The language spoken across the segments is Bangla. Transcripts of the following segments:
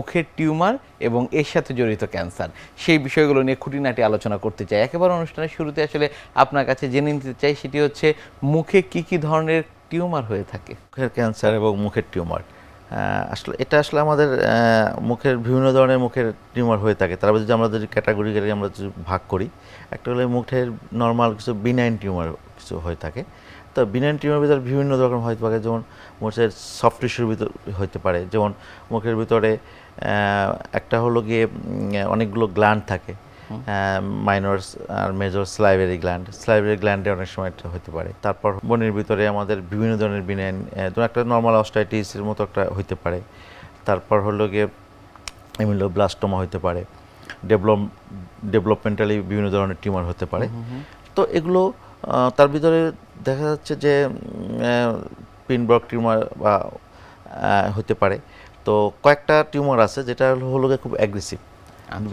মুখের টিউমার এবং এর সাথে জড়িত ক্যান্সার, সেই বিষয়গুলো নিয়ে খুঁটিনাটি আলোচনা করতে চাই। একেবারে অনুষ্ঠানের শুরুতে আসলে আপনার কাছে জেনে নিতে চাই, সেটি হচ্ছে মুখে কি কি ধরনের টিউমার হয়ে থাকে? মুখের ক্যান্সার এবং মুখের টিউমার আসলে এটা আসলে আমাদের মুখের বিভিন্ন ধরনের মুখের টিউমার হয়ে থাকে। তার মধ্যে যদি আমরা যদি ক্যাটাগরিক্যালি আমরা যদি ভাগ করি, একটা হলো মুখের নর্মাল কিছু বিনাইন টিউমার কিছু হয়ে থাকে। তো বিনাইন টিউমার ভিতরে বিভিন্ন রকম হতে পারে, যেমন মুখের সফট টিস্যুর ভিতর হতে পারে, যেমন মুখের ভিতরে একটা হলো গিয়ে অনেকগুলো গ্ল্যান্ড থাকে, মাইনর আর মেজর স্লাইভারি গ্ল্যান্ডে অনেক সময় এটা হতে পারে। তারপর বনের ভিতরে আমাদের বিভিন্ন ধরনের বিনাইন, যেমন একটা নর্মাল অস্টাইটিসের মতো একটা হতে পারে। তারপর হলো গিয়ে এমিলোব্লাস্টোমা হতে পারে, ডেভেলপমেন্টালি বিভিন্ন ধরনের টিউমার হতে পারে। তো এগুলো তার ভিতরে দেখা যাচ্ছে যে পিনব্রক টিউমার বা হতে পারে। তো কয়েকটা টিউমার আছে যেটা হলো গিয়ে খুব অ্যাগ্রেসিভ,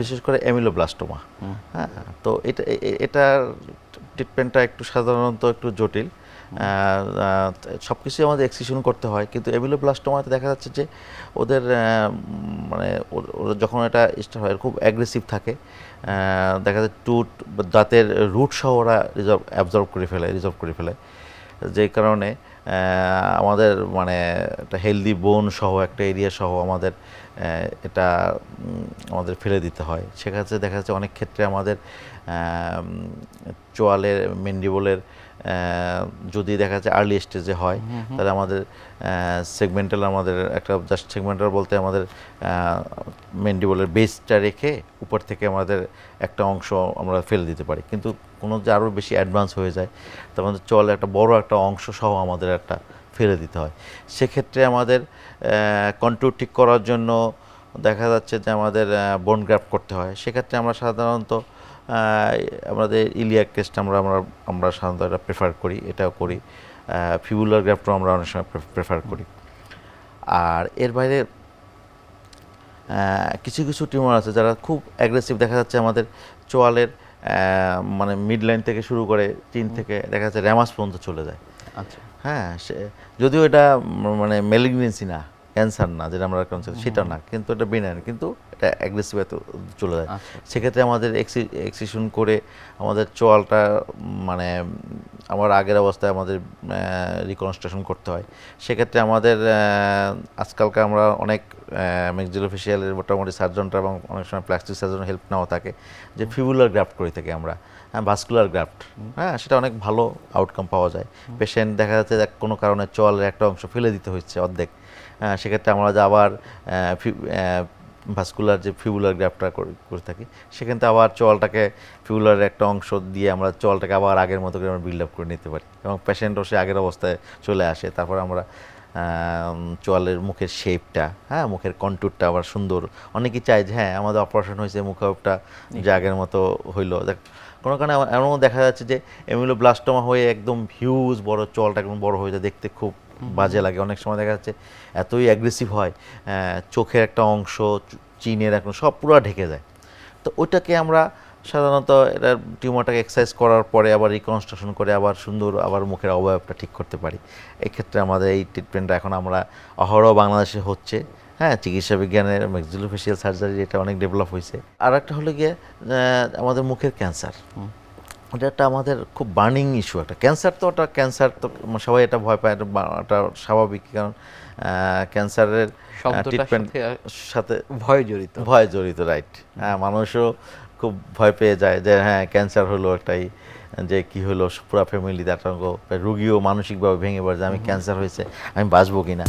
বিশেষ করে এমিলোব্লাস্টোমা। হ্যাঁ, তো এটার ট্রিটমেন্টটা একটু সাধারণত একটু জটিল, সব কিছুই আমাদের এক্সিশন করতে হয়। কিন্তু এমিলোব্লাস্টোমাতে দেখা যাচ্ছে যে ওদের মানে যখন এটা স্টার্ট হয় খুব অ্যাগ্রেসিভ থাকে, দেখা যায় দাঁতের রুট সহ ওরা রিজলভ করে ফেলে, যেই কারণে আমাদের মানে একটা হেলদি বোন সহ একটা এরিয়া সহ এটা আমাদের ফেলে দিতে হয়। সেক্ষেত্রে দেখা যাচ্ছে অনেক ক্ষেত্রে আমাদের চোয়ালের মেন্ডিবলের যদি দেখা যাচ্ছে আর্লি স্টেজে হয়, তাহলে আমাদের সেগমেন্টাল, আমাদের একটা জাস্ট সেগমেন্টাল বলতে আমাদের মেন্ডিবলের বেসটা রেখে উপর থেকে আমাদের একটা অংশ আমরা ফেলে দিতে পারি। কিন্তু কোনো যে আরও বেশি অ্যাডভান্স হয়ে যায়, তখন আমাদের চোয়ালে একটা বড় একটা অংশ সহ আমাদের একটা ফেলে দিতে হয়। সেক্ষেত্রে আমাদের কন্ট্যুর ঠিক করার জন্য দেখা যাচ্ছে যে আমাদের বোন গ্রাফট করতে হয়। সেক্ষেত্রে আমরা সাধারণত আমাদের ইলিয়াক টেস্ট আমরা সাধারণত এটা প্রেফার করি, এটাও করি। ফিবুলার গ্রাফটও আমরা অনেক সময় প্রেফার করি। আর এর বাইরে কিছু কিছু টিউমার আছে যারা খুব অ্যাগ্রেসিভ, দেখা যাচ্ছে আমাদের চোয়ালের মানে মিড লাইন থেকে শুরু করে থেকে দেখা যাচ্ছে র্যামাস পর্যন্ত চলে যায়। আচ্ছা, হ্যাঁ, যদিও এটা মানে ম্যালিগনেন্সি না, ক্যান্সার না, যেটা আমরা ক্যান্সার সেটা না, কিন্তু এটা বিনাইন, কিন্তু এটা অ্যাগ্রেসিভ এত চলে যায়। সেক্ষেত্রে আমাদের এক্সিশন করে আমাদের চোয়ালটা মানে আমার আগের অবস্থায় আমাদের রিকনস্ট্রাকশন করতে হয়। সেক্ষেত্রে আমাদের আজকালকার আমরা অনেক ম্যাক্সিলোফেশিয়ালের মোটামুটি সার্জনরা এবং অনেক সময় প্লাস্টিক সার্জনের হেল্প নেওয়া থাকে, যে ফিবুলার গ্রাফট করে থাকি আমরা, ভাস্কুলার গ্রাফট। হ্যাঁ, সেটা অনেক ভালো আউটকাম পাওয়া যায়। পেশেন্ট দেখা যাচ্ছে যে কোনো কারণে চোয়ালের একটা অংশ ফেলে দিতে হচ্ছে অর্ধেক, সেক্ষেত্রে আমরা যে আবার ভাস্কুলার যে ফিবুলার গ্রাফটটা করে থাকি, সেখান থেকে আবার চোয়ালটাকে ফিবুলার একটা অংশ দিয়ে আমরা চোয়ালটাকে আবার আগের মতো করে আমরা বিল্ড আপ করে নিতে পারি, এবং পেশেন্টও সে আগের অবস্থায় চলে আসে। তারপর আমরা চোয়ালের মুখের শেপটা, হ্যাঁ, মুখের কন্ট্যুরটা আবার সুন্দর। অনেকেই চায় যে হ্যাঁ আমাদের অপারেশন হয়েছে, মুখটা যে আগের মতো হইলো। কোনো কারণে এমনও দেখা যাচ্ছে যে এমিলোব্লাস্টোমা হয়ে একদম হিউজ বড় চোয়ালটা একদম বড় হয়ে যায়, দেখতে খুব বাজে লাগে। অনেক সময় দেখা যাচ্ছে এতই অ্যাগ্রেসিভ হয়, চোখের একটা অংশ, চিনের একটা সব পুরো ঢেকে যায়। তো ওইটাকে আমরা সাধারণত এটা টিউমারটাকে এক্সারসাইজ করার পরে আবার রিকনস্ট্রাকশন করে আবার সুন্দর আবার মুখের অবয়বটা ঠিক করতে পারি। এক্ষেত্রে আমাদের এই ট্রিটমেন্টটা এখন আমরা অহরহ বাংলাদেশে হচ্ছে। হ্যাঁ, চিকিৎসা বিজ্ঞানের ম্যাক্সিলোফেশিয়াল সার্জারি এটা অনেক ডেভেলপ হয়েছে। আর একটা হলো গিয়ে আমাদের মুখের ক্যান্সার, এটা একটা আমাদের খুব বার্নিং ইস্যু। একটা ক্যান্সার তো সবাই এটা ভয় পায়, এটা স্বাভাবিক, কারণ ক্যান্সারের ট্রিটমেন্টের সাথে ভয় জড়িত, রাইট। হ্যাঁ, মানুষও খুব ভয় পেয়ে যায় যে হ্যাঁ ক্যান্সার হলো একটাই, যে কি হলো পুরো ফ্যামিলিতে আতঙ্ক, রুগীও মানসিকভাবে ভেঙে পড়ে যে আমি ক্যান্সার হয়েছে, আমি বাঁচবো কিনা।